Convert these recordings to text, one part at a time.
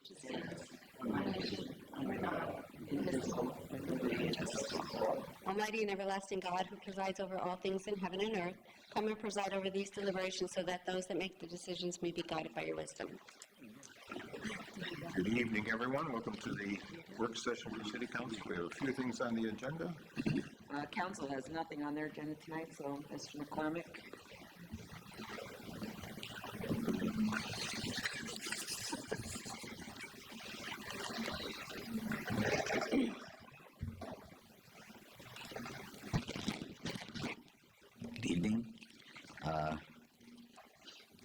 which stands one nation, under God, indivisible, with liberty and justice for all. Almighty and everlasting God, who presides over all things in heaven and earth, come and preside over these deliberations so that those that make the decisions may be guided by your wisdom. Good evening, everyone. Welcome to the work session for City Council. We have a few things on the agenda. Council has nothing on their agenda tonight, so Mr. McCormick. Good evening.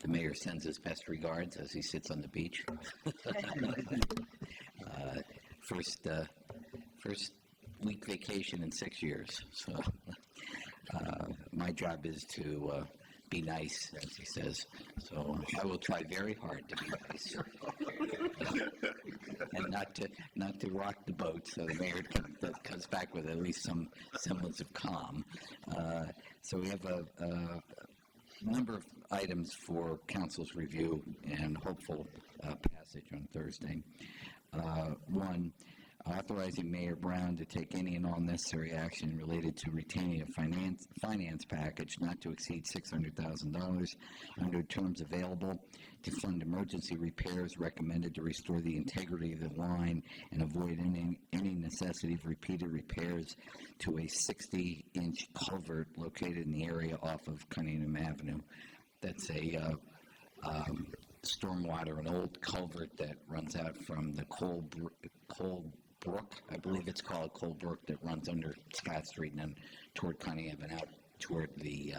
The mayor sends his best regards as he sits on the beach. First week vacation in 6 years. So my job is to be nice, as he says. So I will try very hard to be nice, and not to rock the boat. So the mayor comes back with at least some semblance of calm. So we have a number of items for council's review and hopeful passage on Thursday. One, authorizing Mayor Brown to take any and all necessary action related to retaining a finance package not to exceed $600,000 under terms available to fund emergency repairs recommended to restore the integrity of the line and avoid any necessity of repeated repairs to a 60-inch culvert located in the area off of Cunningham Avenue. That's a stormwater, an old culvert that runs out from the Coal Brook, I believe it's called Coal Brook, that runs under Scott Street and then toward Cunningham and out toward the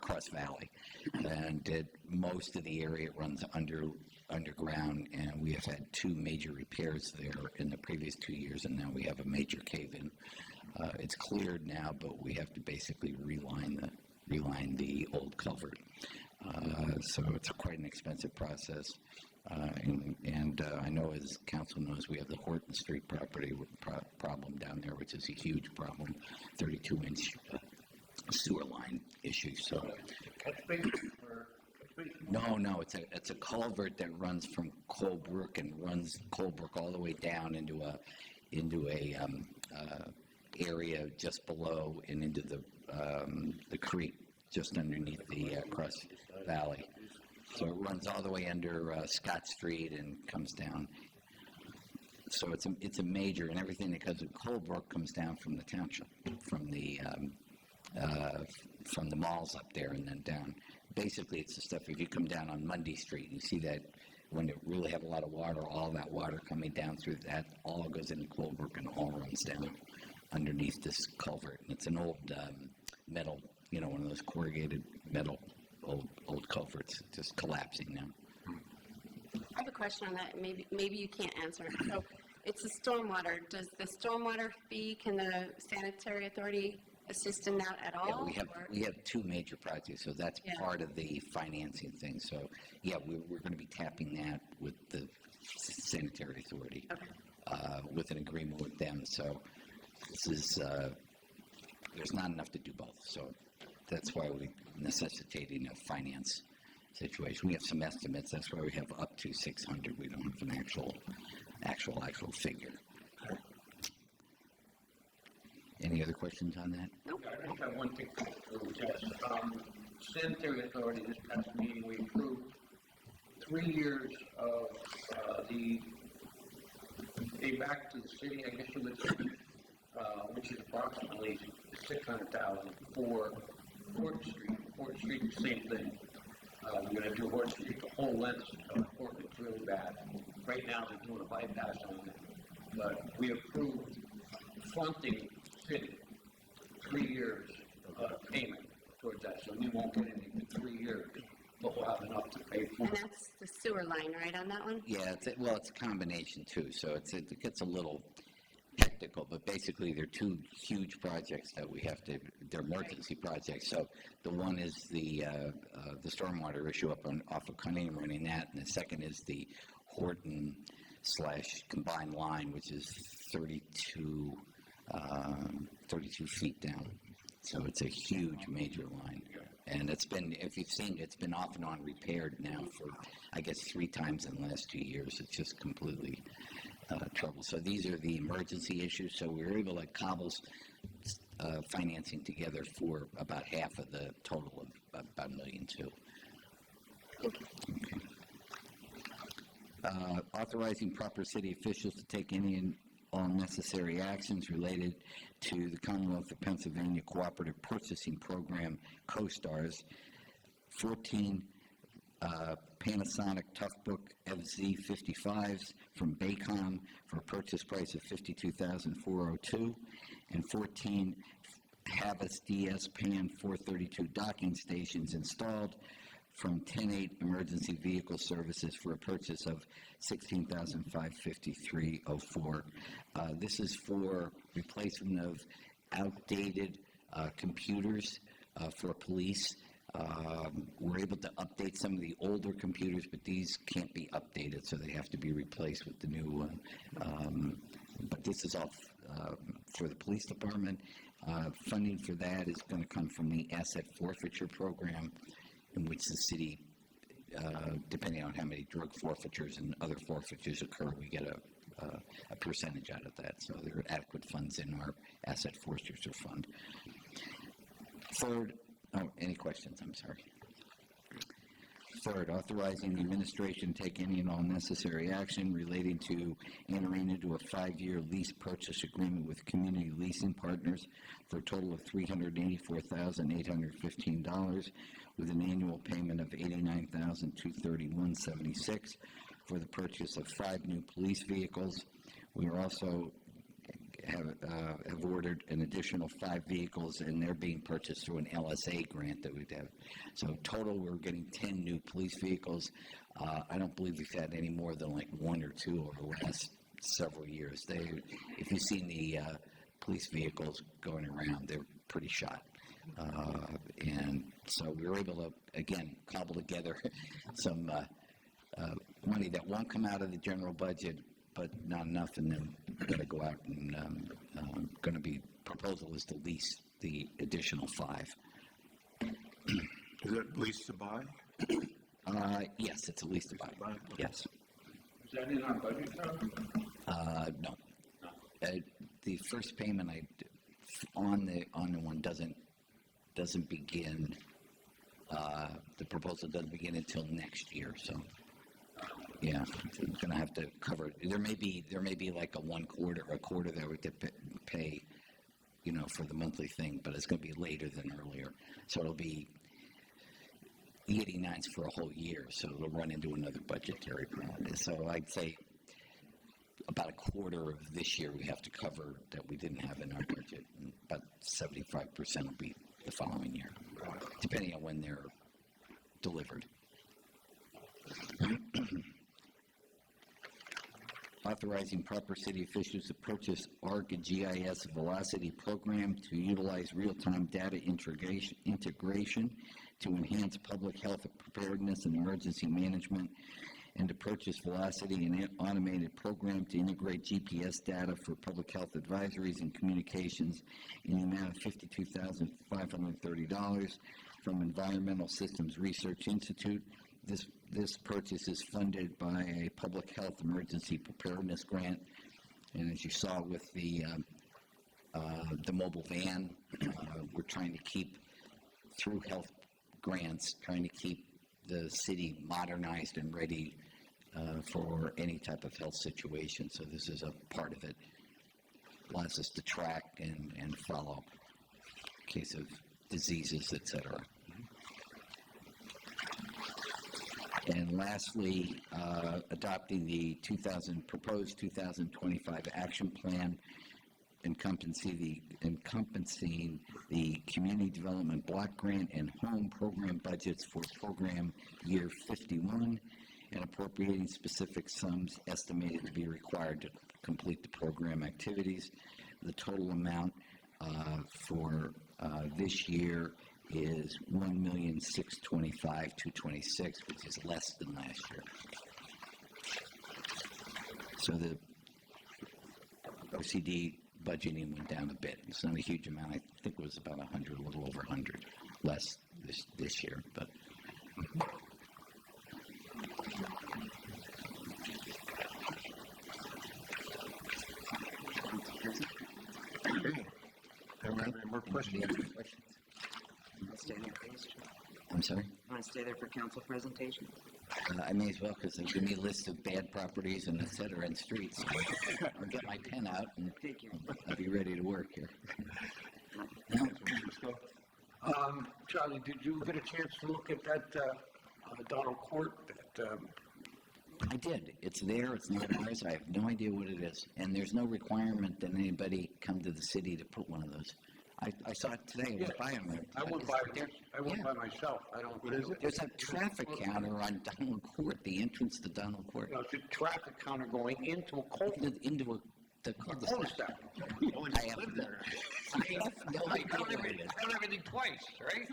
Cross Valley. And most of the area runs underground, and we have had two major repairs there in the previous 2 years, and now we have a major cave-in. It's cleared now, but we have to basically reline the old culvert. So it's quite an expensive process. And I know, as council knows, we have the Horton Street property problem down there, which is a huge problem, 32-inch sewer line issue. So no, it's a culvert that runs from Coal Brook and runs Coal Brook all the way down into a area just below and into the creek just underneath the Cross Valley. So it runs all the way under Scott Street and comes down. So it's a major, and everything that goes to Coal Brook comes down from the township, from the malls up there and then down. Basically, it's the stuff, if you come down on Mundy Street, you see that when it really have a lot of water, all that water coming down through that all goes into Coal Brook and all runs down underneath this culvert. And it's an old metal, one of those corrugated metal old culverts, just collapsing now. I have a question on that. Maybe you can't answer it. So it's the stormwater. Does the stormwater fee, can the sanitary authority assist in that at all? Yeah, we have two major projects, so that's part of the financing thing. So yeah, we're going to be tapping that with the sanitary authority, with an agreement with them. So this is there's not enough to do both. So that's why we're necessitating a finance situation. We have some estimates. That's why we have up to 600. We don't have an actual figure. Any other questions on that? Nope. I just have one thing to test. Sanitary authority, this past meeting, we approved 3 years of the pay back to the city, I guess you would say, which is approximately $600,000 for Horton Street. Horton Street, the same thing. We're going to do Horton Street, the whole length of Horton is really bad. Right now, they're doing a bypass on it. But we approved fronting city 3 years of payment towards that. So we won't get anything in 3 years, but we'll have enough to pay for. And that's the sewer line, right, on that one? Yeah, it's a combination too. So it gets a little technical, but basically they're two huge projects that we have to. They're emergency projects. So the one is the stormwater issue off of Cunningham, running that, and the second is the Horton / combined line, which is 32 feet down. So it's a huge major line. And it's been, if you've seen, it's been off and on repaired now for, I guess, 3 times in the last 2 years. It's just completely trouble. So these are the emergency issues. So we were able to cobble financing together for about half of the total of about $1.2 million. Okay. Authorizing proper city officials to take any and all necessary actions related to the Commonwealth of Pennsylvania Cooperative Purchasing Program, CoStars. 14 Panasonic Toughbook FZ55s from Baycom for a purchase price of $52,402, and 14 Havas DS Pan 432 docking stations installed from 10-8 Emergency Vehicle Services for a purchase of $16,553.04. This is for replacement of outdated computers for police. We're able to update some of the older computers, but these can't be updated, so they have to be replaced with the new one. But this is all for the police department. Funding for that is going to come from the asset forfeiture program, in which the city, depending on how many drug forfeitures and other forfeitures occur, we get a percentage out of that. So there are adequate funds in our asset forfeiture fund. Third, any questions? I'm sorry. Third, authorizing the administration to take any and all necessary action relating to entering into a 5-year lease purchase agreement with Community Leasing Partners for a total of $384,815 with an annual payment of $89,231.76 for the purchase of 5 new police vehicles. We are also have ordered an additional 5 vehicles, and they're being purchased through an LSA grant that we'd have. So total, we're getting 10 new police vehicles. I don't believe we've had any more than like 1 or 2 over the last several years. If you've seen the police vehicles going around, they're pretty shot. And so we were able to, again, cobble together some money that won't come out of the general budget, but not enough, and then we've got to go out and going to be, proposal is to lease the additional 5. Is that lease to buy? Yes, it's a lease to buy. Yes. Is that in our budget, though? No. The first payment on the one doesn't begin. The proposal doesn't begin until next year. So, yeah, we're going to have to cover. There may be like a quarter that we could pay, for the monthly thing, but it's going to be later than earlier. So it'll be the 89's for a whole year, so it'll run into another budgetary problem. So I'd say about a quarter of this year we have to cover that we didn't have in our budget, and about 75% will be the following year, depending on when they're delivered. Authorizing proper city officials to purchase ARC GIS Velocity program to utilize real-time data integration to enhance public health preparedness and emergency management, and to purchase Velocity, an automated program to integrate GPS data for public health advisories and communications in the amount of $52,530 from Environmental Systems Research Institute. This purchase is funded by a public health emergency preparedness grant, and as you saw with the mobile van, we're trying to keep, through health grants, trying to keep the city modernized and ready for any type of health situation. So this is a part of it. Allows us to track and follow in case of diseases, etc. And lastly, adopting the proposed 2025 action plan encompassing the Community Development Block Grant and Home Program budgets for program year 51, and appropriating specific sums estimated to be required to complete the program activities. The total amount for this year is $1,625,226, which is less than last year. So the OCD budgeting went down a bit. It's not a huge amount. I think it was about 100, a little over 100 less this year, but. Okay. Anyone have any more questions? Stay there, please. I'm sorry? Want to stay there for council presentation? I may as well, because they give me a list of bad properties and et cetera and streets. I'll get my pen out and Thank you. I'll be ready to work here. No? Charlie, did you get a chance to look at that, Donald Court, that, I did. It's there. It's not ours. I have no idea what it is. And there's no requirement that anybody come to the city to put one of those. I saw it today. I was by them. I went by myself, I don't. What is it? There's a traffic counter on Donald Court, the entrance to Donald Court. No, it's a traffic counter going into a The cul-de-sac. cul-de-sac. I have no idea what it is. Done everything twice, right?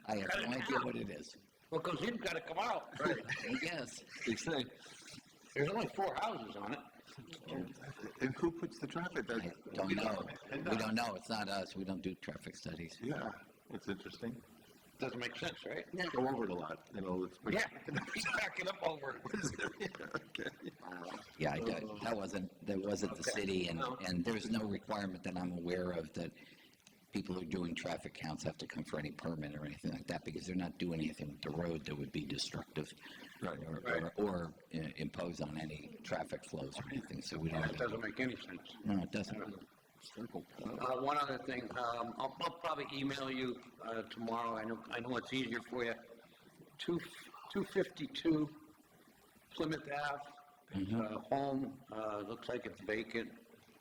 I have no idea what it is. What goes in, gotta come out. Right. I guess. There's only 4 houses on it. And who puts the traffic? I don't know. We don't know. It's not us. We don't do traffic studies. Yeah, it's interesting. Doesn't make sense, right? Go over it a lot, you know, it's pretty. Yeah, he's backing up over it. Okay. Yeah, that wasn't the city, and there's no requirement that I'm aware of that people who are doing traffic counts have to come for any permit or anything like that, because they're not doing anything with the road that would be destructive. Right. Or impose on any traffic flows or anything, so we don't. It doesn't make any sense. No, it doesn't. One other thing, I'll probably email you tomorrow. I know it's easier for you. 252 Plymouth Ave, home, looks like it's vacant,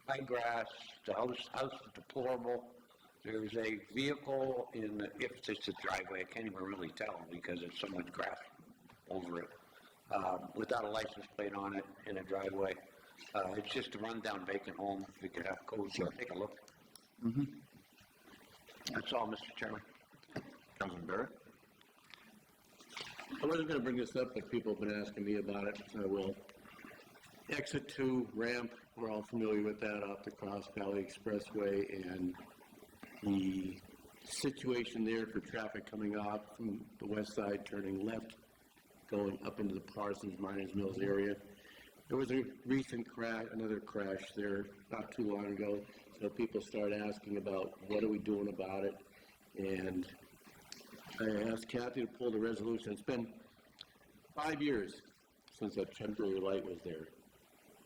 high grass, the house is deplorable. There's a vehicle if it's just a driveway, I can't even really tell because there's so much grass over it, without a license plate on it in a driveway. It's just a rundown vacant home. If you could have code, take a look. That's all, Mr. Chairman. Councilman Barrett? I wasn't going to bring this up, but people have been asking me about it, so I will. Exit 2 ramp, we're all familiar with that off the Cross Valley Expressway, and the situation there for traffic coming off from the west side, turning left, going up into the Parsons Miners Mills area. There was a recent crash, another crash there not too long ago, so people started asking about what are we doing about it, and I asked Kathy to pull the resolution. It's been 5 years since that temporary light was there.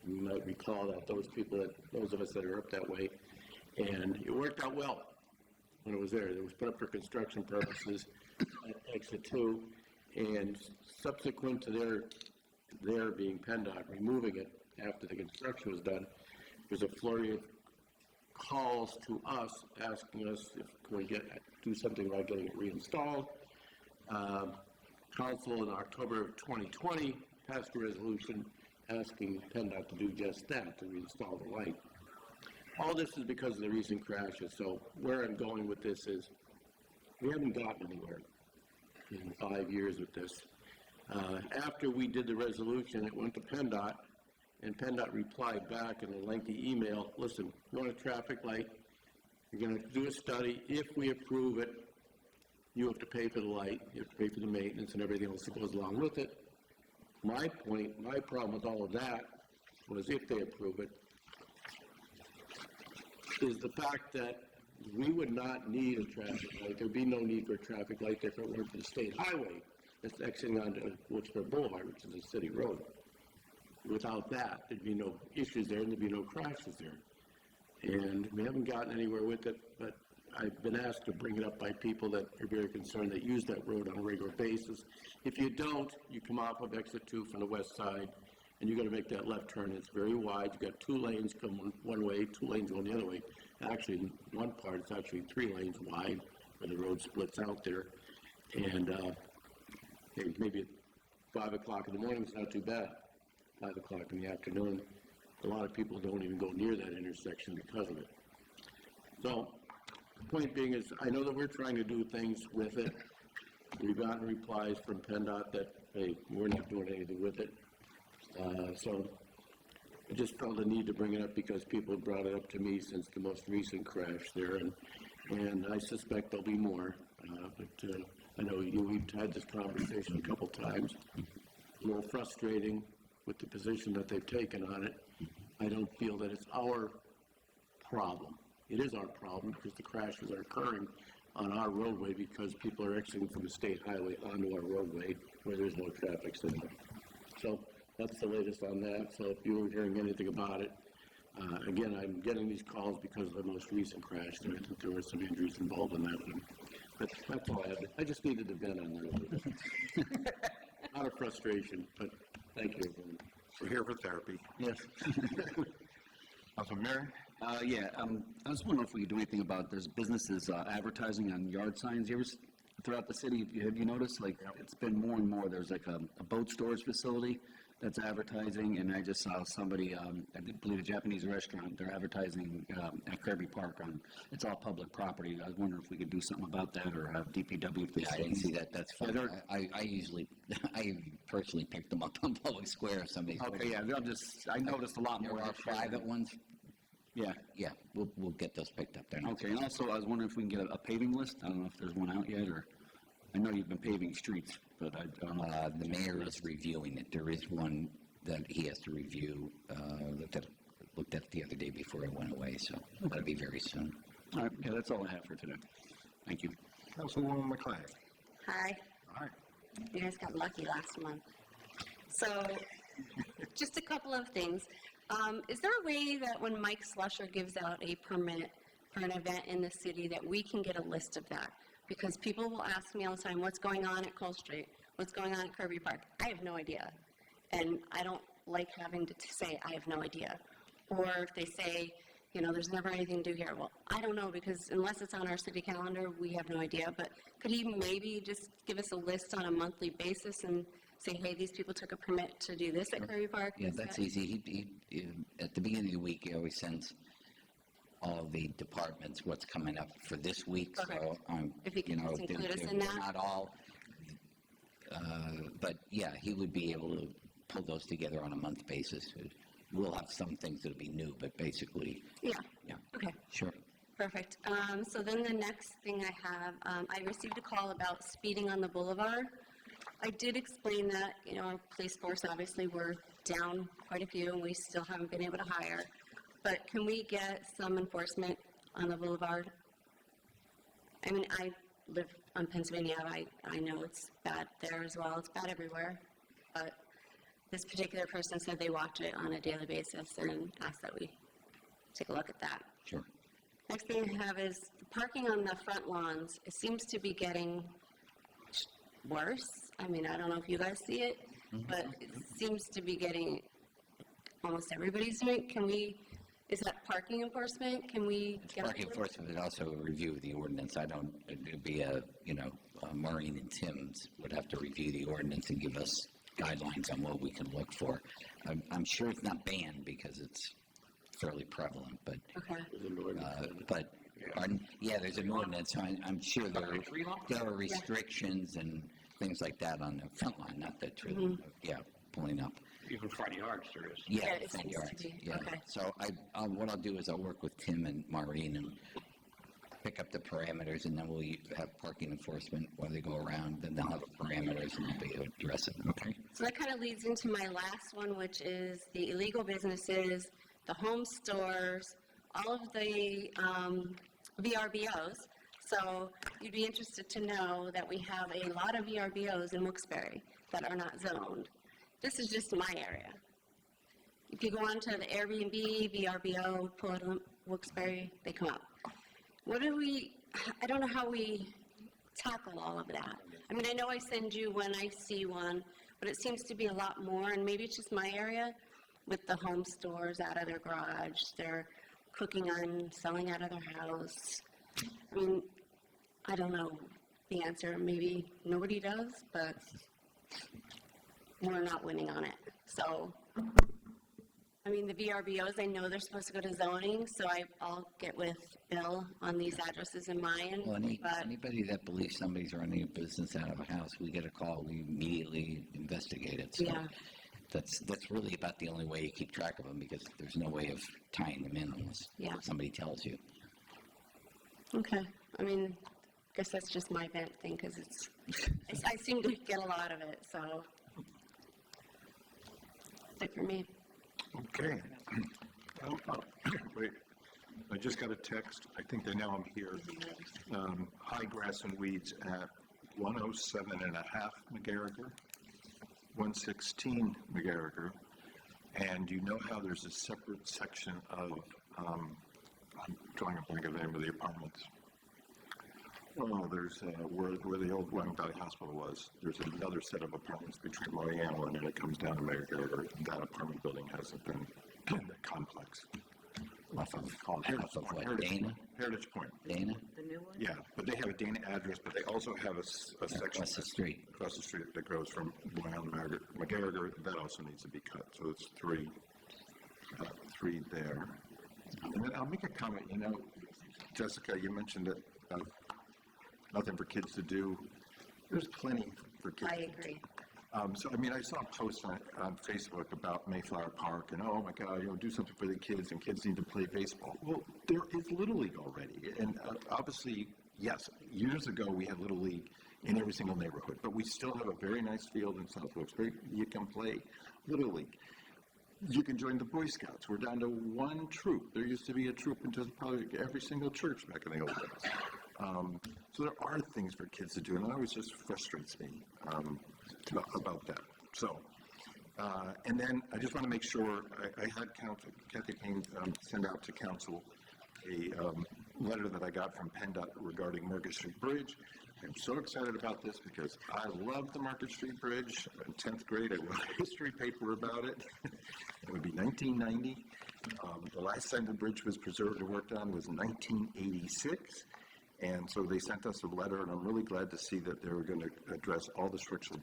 You might recall that those of us that are up that way, and it worked out well when it was there. It was put up for construction purposes at exit 2, and subsequent to their being PennDOT removing it after the construction was done, there's a flurry of calls to us asking us if we do something about getting it reinstalled. Council in October of 2020 passed a resolution asking PennDOT to do just that, to reinstall the light. All this is because of the recent crashes, so where I'm going with this is we haven't gotten anywhere in 5 years with this. After we did the resolution, it went to PennDOT, and PennDOT replied back in a lengthy email, listen, you want a traffic light, you're going to do a study. If we approve it, you have to pay for the light, you have to pay for the maintenance and everything else that goes along with it. My problem with all of that was if they approve it, is the fact that we would not need a traffic light. There'd be no need for a traffic light if it weren't for the state highway that's exiting onto Wilkes-Barre Boulevard, which is a city road. Without that, there'd be no issues there and there'd be no crashes there. And we haven't gotten anywhere with it, but I've been asked to bring it up by people that are very concerned that use that road on a regular basis. If you don't, you come off of exit 2 from the west side, and you got to make that left turn. It's very wide. You've got 2 lanes coming one way, 2 lanes going the other way. Actually, in one part, it's actually 3 lanes wide where the road splits out there. And maybe at 5 o'clock in the morning, it's not too bad. 5 o'clock in the afternoon, a lot of people don't even go near that intersection because of it. So, the point being is, I know that we're trying to do things with it. We've gotten replies from PennDOT that, hey, we're not doing anything with it. So I just felt the need to bring it up because people have brought it up to me since the most recent crash there, and I suspect there'll be more. But I know we've had this conversation a couple times. A little frustrating with the position that they've taken on it. I don't feel that it's our problem. It is our problem because the crashes are occurring on our roadway because people are exiting from the state highway onto our roadway where there's no traffic signal. So that's the latest on that. So if you were hearing anything about it, again, I'm getting these calls because of the most recent crash. I think there were some injuries involved in that one. But that's all I have. I just needed to vent on that. Out of frustration, but thank you, everyone. We're here for therapy. Yes. Councilman Mary? I was wondering if we could do anything about, there's businesses advertising on yard signs here throughout the city. Have you noticed, like, it's been more and more, there's like a boat storage facility that's advertising, and I just saw somebody, I believe a Japanese restaurant, they're advertising at Kirby Park on, it's all public property. I was wondering if we could do something about that, or have DPW. Yeah, I didn't see that, that's fine. Yeah, I personally picked them up on Public Square if somebody's. okay, yeah, I noticed a lot There more. are private ones, Yeah. yeah, we'll get those picked up there. Okay, and also I was wondering if we can get a paving list. I don't know if there's one out yet, or, I know you've been paving streets, but I don't know. The mayor is reviewing it. There is one that he has to review, looked at the other day before it went away, so that'll be very soon. All right, yeah, that's all I have for today. Thank you. Councilwoman McLean? Hi. All right. You guys got lucky last month. So, just a couple of things. Is there a way that when Mike Slusher gives out a permit for an event in the city that we can get a list of that? Because people will ask me all the time, what's going on at Cole Street? What's going on at Kirby Park? I have no idea. And I don't like having to say, I have no idea. Or if they say, you know, there's never anything to do here. Well, I don't know, because unless it's on our city calendar, we have no idea. But could he maybe just give us a list on a monthly basis and say, hey, these people took a permit to do this at Kirby Park? Yeah, that's easy. He at the beginning of the week, he always sends all the departments what's coming up for this week. Perfect. So, If he can just include us in that. not all, but yeah, he would be able to pull those together on a month basis. We'll have some things that'll be new, but basically, Yeah. yeah, Okay. sure. Perfect. So then the next thing I have, I received a call about speeding on the boulevard. I did explain that, you know, our police force, obviously, we're down quite a few, and we still haven't been able to hire. But can we get some enforcement on the boulevard? I mean, I live on Pennsylvania Ave. I know it's bad there as well. It's bad everywhere. But this particular person said they watch it on a daily basis and asked that we take a look at that. Sure. Next thing I have is the parking on the front lawns. It seems to be getting worse. I mean, I don't know if you guys see it, but it seems to be getting, almost everybody's doing it. Is that parking enforcement? Can we get? Parking enforcement would also review the ordinance. It'd be Maureen and Tim's would have to review the ordinance and give us guidelines on what we can look for. I'm sure it's not banned because it's fairly prevalent, but, Okay. there's an ordinance, so I'm sure there are restrictions and things like that on the front line, not that, pulling up. Even front yards, there is. Yeah, Yeah, it front seems to yards, be. yeah. Okay. So what I'll do is I'll work with Tim and Maureen and pick up the parameters, and then we'll have parking enforcement while they go around, then they'll have parameters and they'll be able to address it, okay? So that kind of leads into my last one, which is the illegal businesses, the home stores, all of the VRBOs. So you'd be interested to know that we have a lot of VRBOs in Wilkes-Barre that are not zoned. This is just my area. If you go onto the Airbnb, VRBO, pull it on Wilkes-Barre, they come up. I don't know how we tackle all of that. I mean, I know I send you when I see one, but it seems to be a lot more, and maybe it's just my area with the home stores out of their garage. They're cooking on, selling out of their house. I mean, I don't know the answer. Maybe nobody does, but we're not winning on it. So, I mean, the VRBOs, I know they're supposed to go to zoning, so I'll get with Bill on these addresses in mine. Well, but anybody that believes somebody's running a business out of a house, we get a call, we immediately investigate it. So Yeah. that's really about the only way you keep track of them, because there's no way of tying them in unless Yeah. somebody tells you. Okay. I mean, guess that's just my vent thing, because I seem to get a lot of it, so. That's it for me. Okay. Wait, I just got a text. I think they know I'm here. High grass and weeds at 107.5 McGarriger, 116 McGarriger, and you know how there's a separate section of, I'm drawing a blank of the name of the apartments. Oh, there's where the old Wyoming Valley Hospital was. There's another set of apartments between Moyano and then it comes down to McGarriger. That apartment building hasn't been that complex. Off of Heritage Point. Dana? Heritage Point. Dana? The new one? Yeah, but they have a Dana address, but they also have a section Across the street. across the street that goes from Wyoming to McGarriger. That also needs to be cut. So it's three there. And then I'll make a comment. You know, Jessica, you mentioned that nothing for kids to do. There's plenty for kids. I agree. So, I mean, I saw a post on Facebook about Mayflower Park, and oh my God, do something for the kids, and kids need to play baseball. Well, there is Little League already, and obviously, yes, years ago we had Little League in every single neighborhood, but we still have a very nice field in South Wilkes-Barre. You can play Little League. You can join the Boy Scouts. We're down to one troop. There used to be a troop in just probably every single church back in the old days. So there are things for kids to do, and it always just frustrates me about that. So, and then I just want to make sure, I had Kathy Kane send out to council a letter that I got from PennDOT regarding Market Street Bridge. I'm so excited about this because I love the Market Street Bridge. In 10th grade, I wrote a history paper about it. It would be 1990. The last time the bridge was preserved and worked on was 1986. And so they sent us a letter, and I'm really glad to see that they were going to address all the structural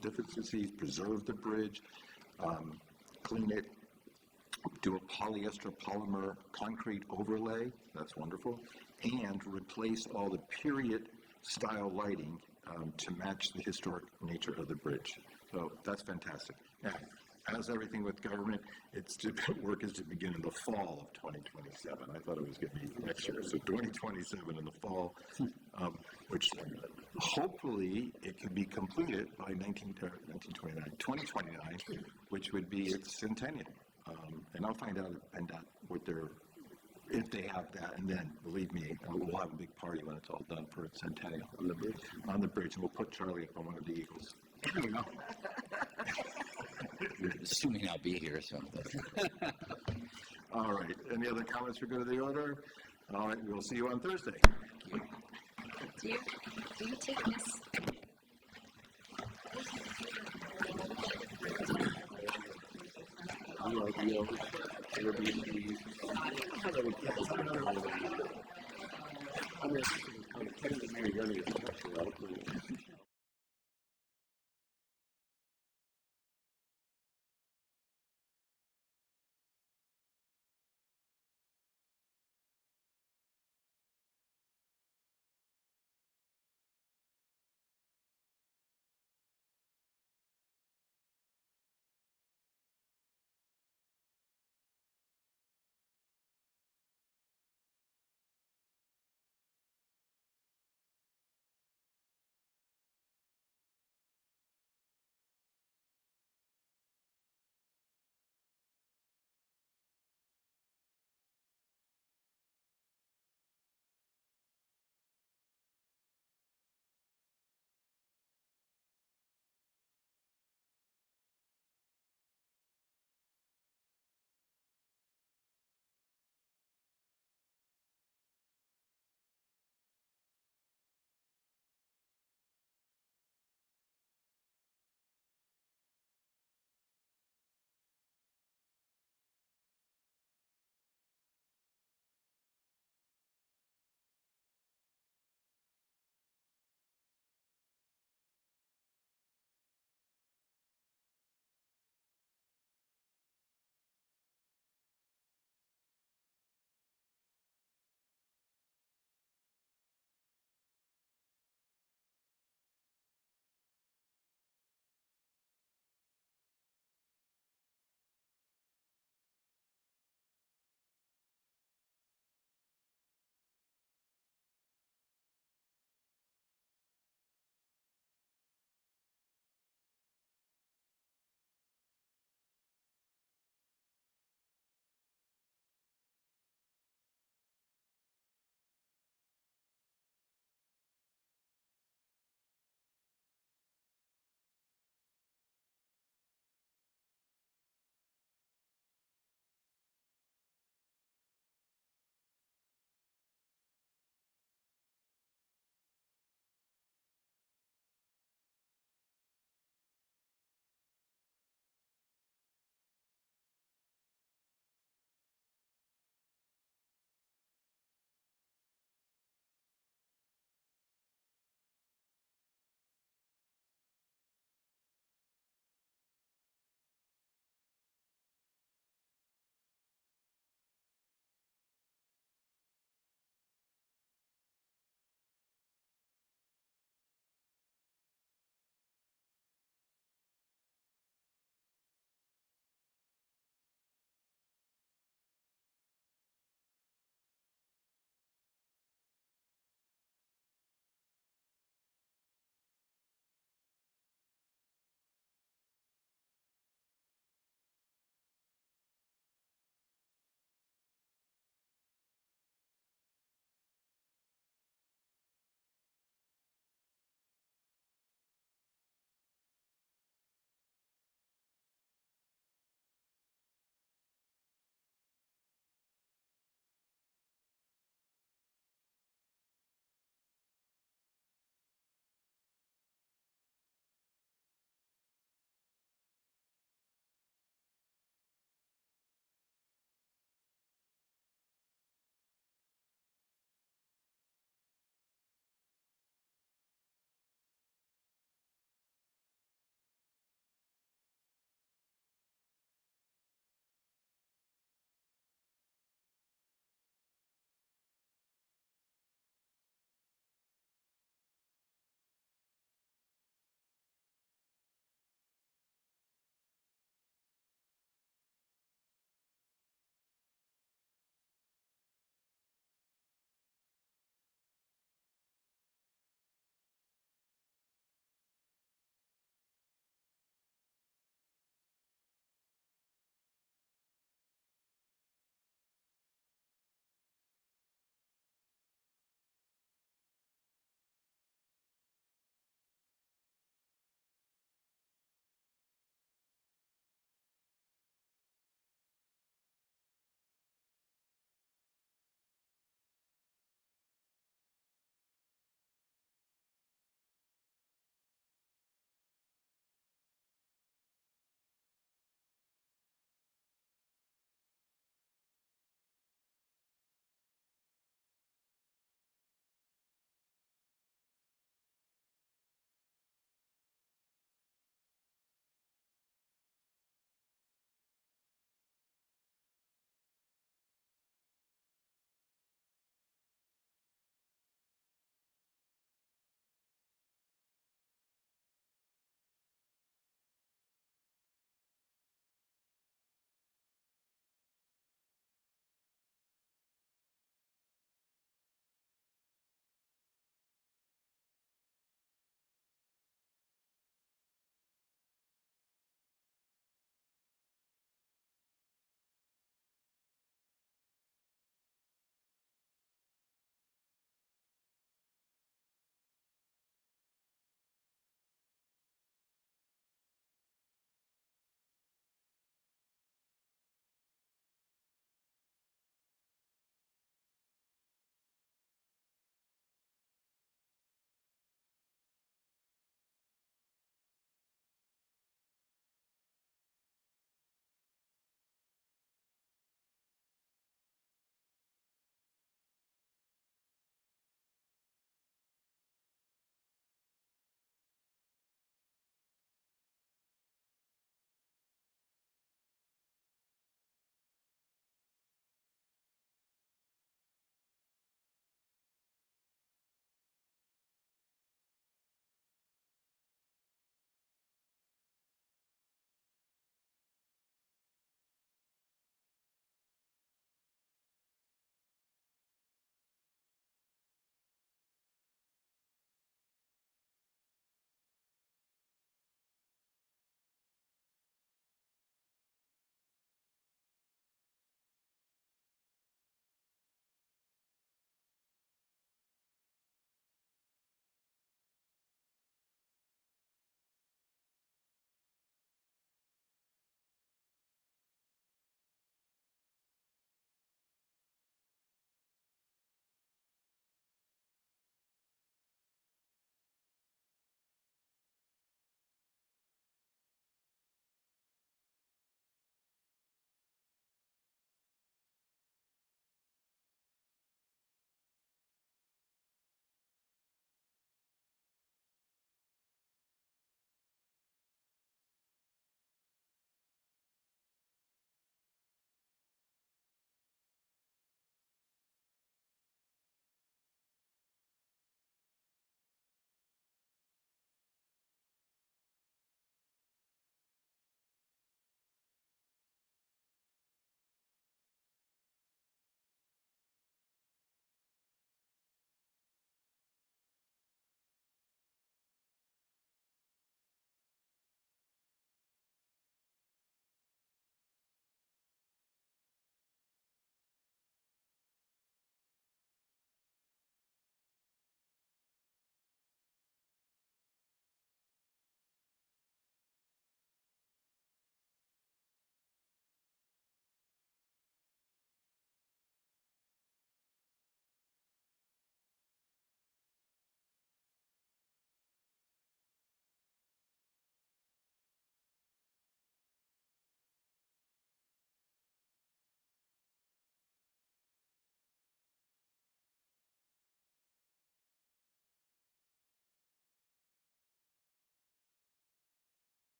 deficiencies, preserve the bridge, clean it, do a polyester polymer concrete overlay, that's wonderful, and replace all the period style lighting to match the historic nature of the bridge. So that's fantastic. Now, as everything with government, work is to begin in the fall of 2027. I thought it was going to be next year. So 2027 in the fall, which hopefully it can be completed by 2029, which would be its centennial. And I'll find out at PennDOT if they have that, and then, believe me, we'll have a big party when it's all done for its centennial. On the bridge? On the bridge, and we'll put Charlie up on one of the Eagles. Assuming I'll be here, so. All right. Any other comments for good of the order? All right. We'll see you on Thursday. Do you take this? Airbnb. I mean, Mary Running is